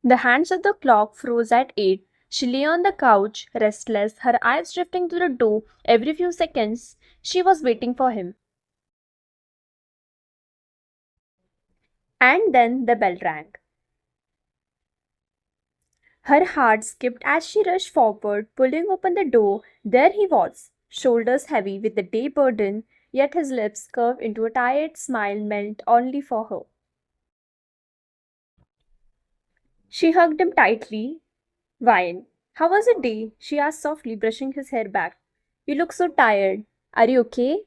The hands of the clock froze at 8. She lay on the couch, restless, her eyes drifting to the door every few seconds. She was waiting for him. And then the bell rang. Her heart skipped as she rushed forward, pulling open the door. There he was, shoulders heavy with the day burden, yet his lips curved into a tired smile meant only for her. She hugged him tightly. Wine. How was your day? She asked softly, brushing his hair back. You look so tired. Are you okay?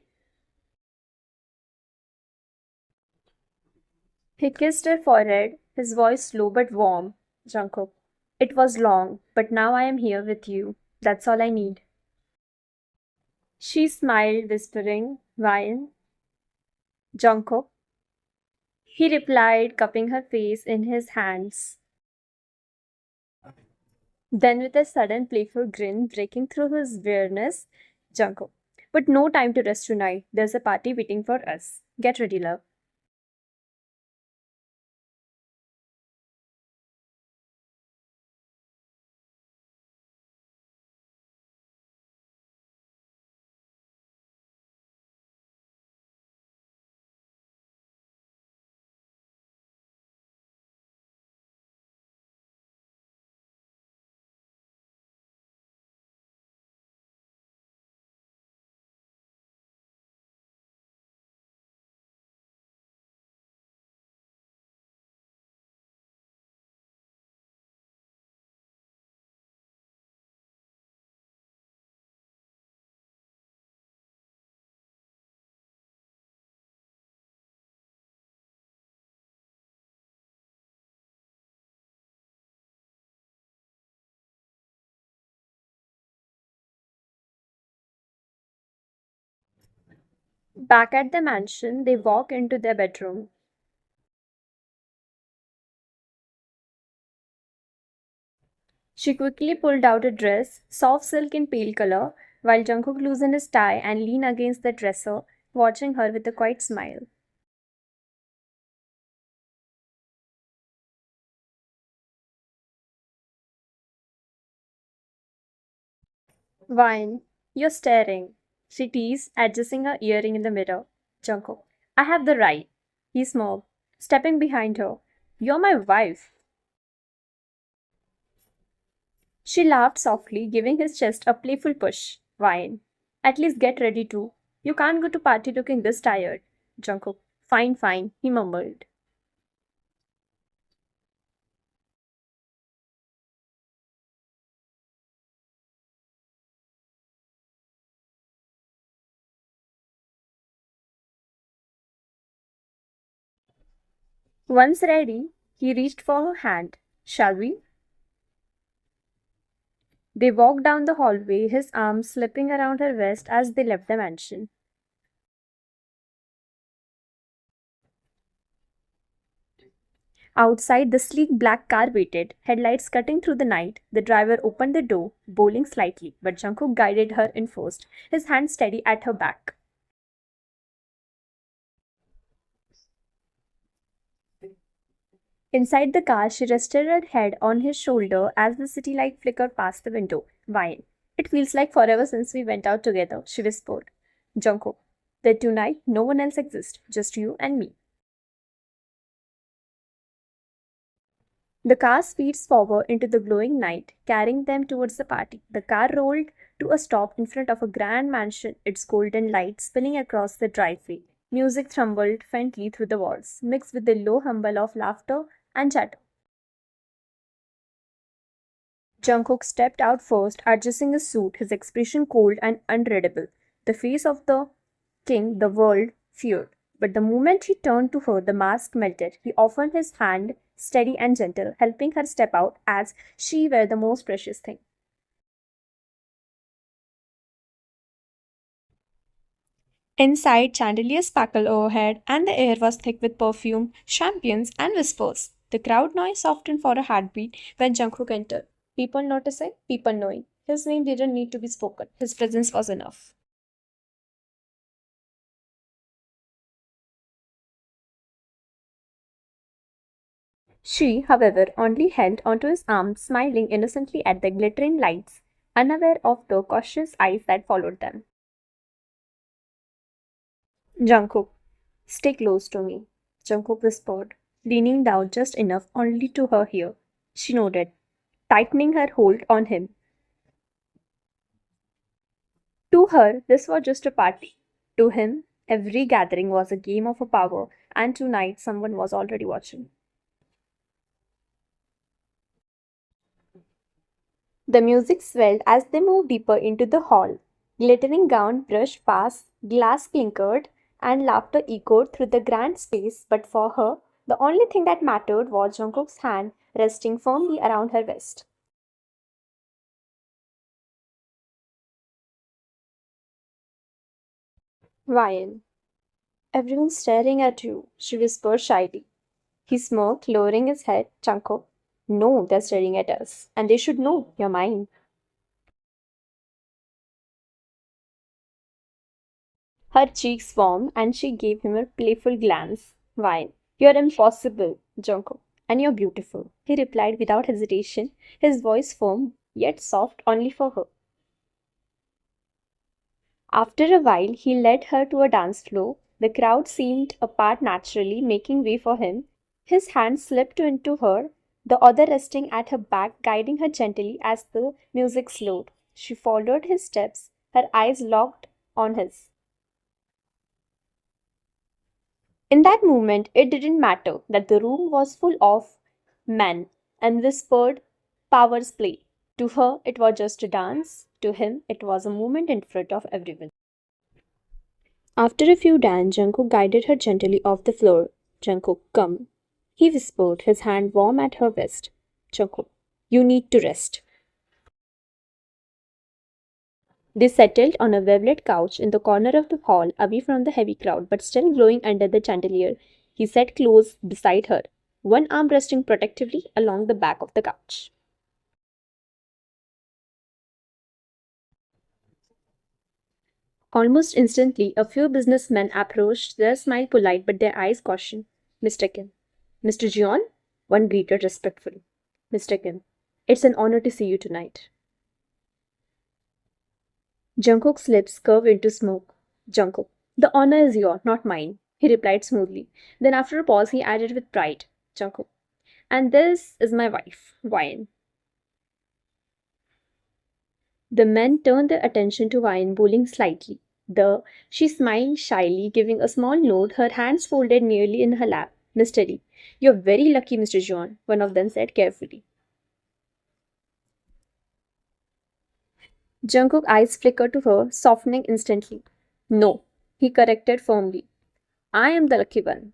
He kissed her forehead, his voice slow but warm. Jungkook. It was long, but now I am here with you. That's all I need. She smiled, whispering, Wine. Jungkook. He replied, cupping her face in his hands. Then, with a sudden playful grin breaking through his weariness, Jungkook. But no time to rest tonight. There's a party waiting for us. Get ready, love. Back at the mansion, they walk into their bedroom. She quickly pulled out a dress, soft silk in pale color, while Jungkook loosened his tie and leaned against the dresser, watching her with a quiet smile. Wine, you're staring. She teased, adjusting her earring in the mirror. Jungkook, I have the right. He smiled, stepping behind her. You're my wife. She laughed softly, giving his chest a playful push. Wine. At least get ready too. You can't go to party looking this tired. Jungkook. Fine, fine, he mumbled. Once ready, he reached for her hand. Shall we? They walked down the hallway, his arms slipping around her waist as they left the mansion. Outside, the sleek black car waited, headlights cutting through the night. The driver opened the door, bowling slightly, but Jungkook guided her in first, his hand steady at her back. Inside the car, she rested her head on his shoulder as the city light flickered past the window. Wine. It feels like forever since we went out together, she whispered. Jungkook. That tonight, no one else exists, just you and me. The car speeds forward into the glowing night, carrying them towards the party. The car rolled to a stop in front of a grand mansion, its golden light spilling across the driveway. Music trembled faintly through the walls, mixed with the low rumble of laughter and chatter. Jungkook stepped out first, adjusting his suit, his expression cold and unreadable. The face of the king the world feared. But the moment he turned to her, the mask melted. He offered his hand, steady and gentle, helping her step out as she were the most precious thing. Inside, chandeliers sparkled overhead, and the air was thick with perfume, champagnes, and whispers. The crowd noise softened for a heartbeat when Jungkook entered. People noticing, people knowing. His name didn't need to be spoken. His presence was enough. She, however, only held onto his arm, smiling innocently at the glittering lights, unaware of the cautious eyes that followed them. Jungkook, stay close to me, Jungkook whispered, leaning down just enough only to her hear. She nodded, tightening her hold on him. To her, this was just a party. To him, every gathering was a game of a power, and tonight someone was already watching. The music swelled as they moved deeper into the hall. Glittering gown brushed past, glass clinkered, and laughter echoed through the grand space. But for her, the only thing that mattered was Jungkook's hand resting firmly around her waist. Ryan, everyone's staring at you, she whispered shyly. He smirked, lowering his head. Jungkook, no, they're staring at us, and they should know you're mine. Her cheeks warmed, and she gave him a playful glance. Why, you're impossible, Jungkook, and you're beautiful, he replied without hesitation, his voice firm, yet soft only for her. After a while, he led her to a dance floor. The crowd seemed apart naturally, making way for him. His hand slipped into her, the other resting at her back, guiding her gently as the music slowed. She followed his steps, her eyes locked on his. In that moment, it didn't matter that the room was full of men and whispered powers play. To her, it was just a dance. To him, it was a moment in front of everyone. After a few dance, Jungkook guided her gently off the floor. Jungkook, come. He whispered, his hand warm at her waist. Jungkook, you need to rest. They settled on a velvet couch in the corner of the hall, away from the heavy crowd, but still glowing under the chandelier. He sat close beside her, one arm resting protectively along the back of the couch. Almost instantly, a few businessmen approached, their smile polite but their eyes caution. Mr. Kim. Mr. Jeon? One greeted respectfully. Mr. Kim, it's an honor to see you tonight. Jungkook's lips curved into smoke. Jungkook, the honor is yours, not mine, he replied smoothly. Then after a pause, he added with pride, Jungkook, and this is my wife, Wyan. The men turned their attention to Wyan, bowing slightly. She smiled shyly, giving a small nod, her hands folded nearly in her lap. Mr. Lee, you're very lucky, Mr. John, one of them said carefully. Jungkook's eyes flickered to her, softening instantly. No, he corrected firmly. I am the lucky one.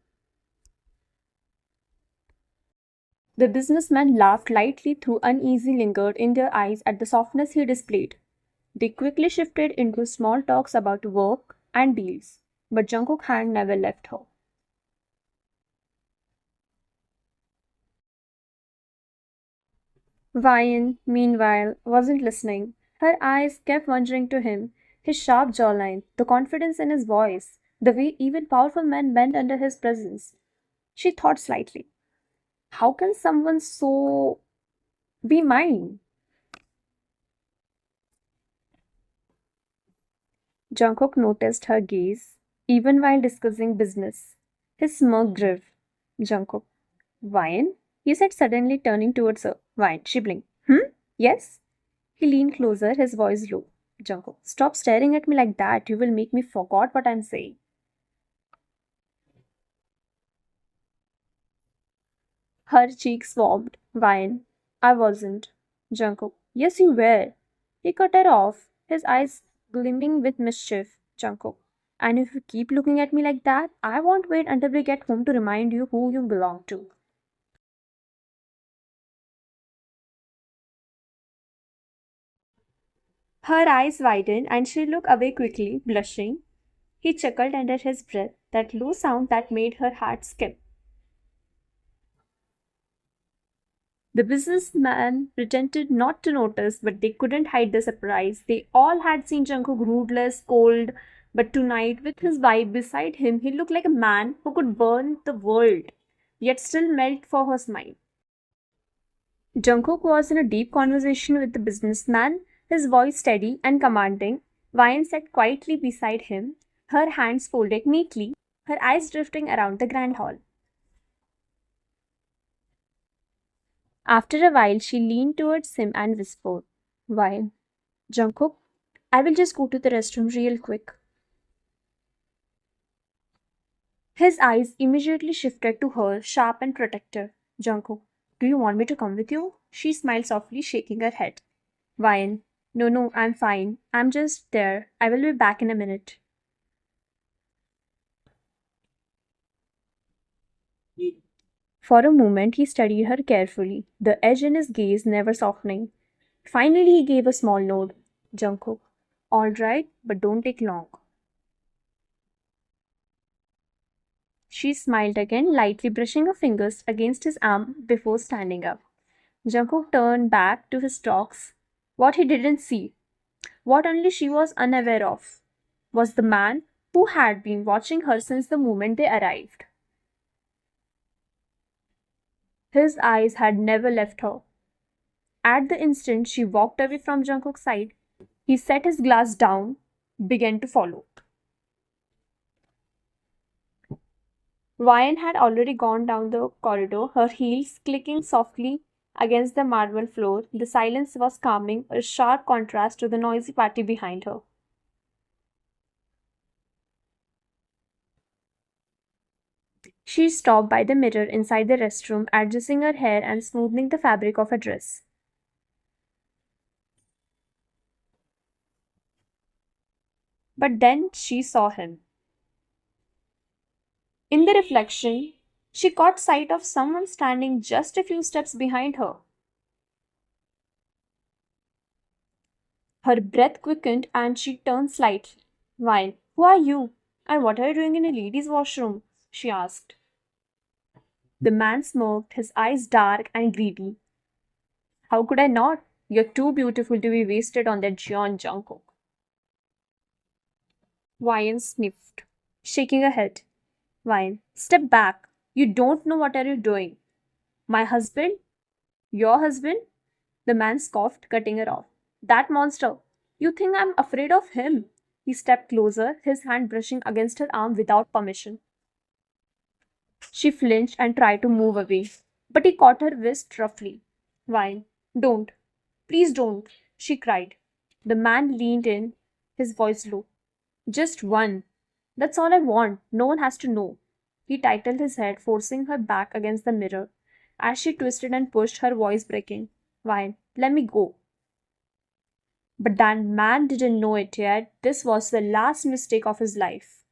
The businessman laughed lightly through uneasy lingered in their eyes at the softness he displayed. They quickly shifted into small talks about work and deals, but Jungkook's hand never left her. Vian, meanwhile, wasn't listening. Her eyes kept wandering to him, his sharp jawline, the confidence in his voice, the way even powerful men bend under his presence. She thought slightly. How can someone so be mine? Jungkook noticed her gaze, even while discussing business. His smirk grew. Jungkook. Wine? He said suddenly turning towards her. Wine. She blinked. Yes? He leaned closer, his voice low. Jungkook. Stop staring at me like that. You will make me forget what I'm saying. Her cheeks warmed. Wine. I wasn't. Jungkook. Yes, you were. He cut her off, his eyes gleaming with mischief. Jungkook. And if you keep looking at me like that, I won't wait until we get home to remind you who you belong to. Her eyes widened and she looked away quickly, blushing. He chuckled under his breath, that low sound that made her heart skip. The businessman pretended not to notice, but they couldn't hide the surprise. They all had seen Jungkook rootless, cold, but tonight, with his wife beside him, he looked like a man who could burn the world, yet still melt for her smile. Jungkook was in a deep conversation with the businessman, his voice steady and commanding. Wyan sat quietly beside him, her hands folded neatly, her eyes drifting around the grand hall. After a while, she leaned towards him and whispered, Wyan, Jungkook, I will just go to the restroom real quick. His eyes immediately shifted to her, sharp and protective. Jungkook, do you want me to come with you? She smiled softly, shaking her head. Wyan, no, no, I'm fine. I'm just there. I will be back in a minute. For a moment, he studied her carefully, the edge in his gaze never softening. Finally, he gave a small nod. Jungkook, all right, but don't take long. She smiled again, lightly brushing her fingers against his arm before standing up. Jungkook turned back to his talks. What he didn't see, what only she was unaware of, was the man who had been watching her since the moment they arrived. His eyes had never left her. At the instant she walked away from Jungkook's side, he set his glass down, began to follow. Ryan had already gone down the corridor, her heels clicking softly against the marble floor. The silence was calming, a sharp contrast to the noisy party behind her. She stopped by the mirror inside the restroom, adjusting her hair and smoothing the fabric of her dress. But then she saw him. In the reflection, she caught sight of someone standing just a few steps behind her. Her breath quickened and she turned slightly. Why, who are you? And what are you doing in a ladies' washroom? She asked. The man smirked, his eyes dark and greedy. How could I not? You're too beautiful to be wasted on that Jeon Jungkook. Ryan sniffed, shaking her head. Ryan, step back. You don't know what are you doing. My husband? Your husband? The man scoffed, cutting her off. That monster. You think I'm afraid of him? He stepped closer, his hand brushing against her arm without permission. She flinched and tried to move away, but he caught her wrist roughly. Why? Don't. Please don't, she cried. The man leaned in, his voice low. Just one. That's all I want. No one has to know. He tightened his head, forcing her back against the mirror. As she twisted and pushed, her voice breaking. Why? Let me go. But that man didn't know it yet. This was the last mistake of his life.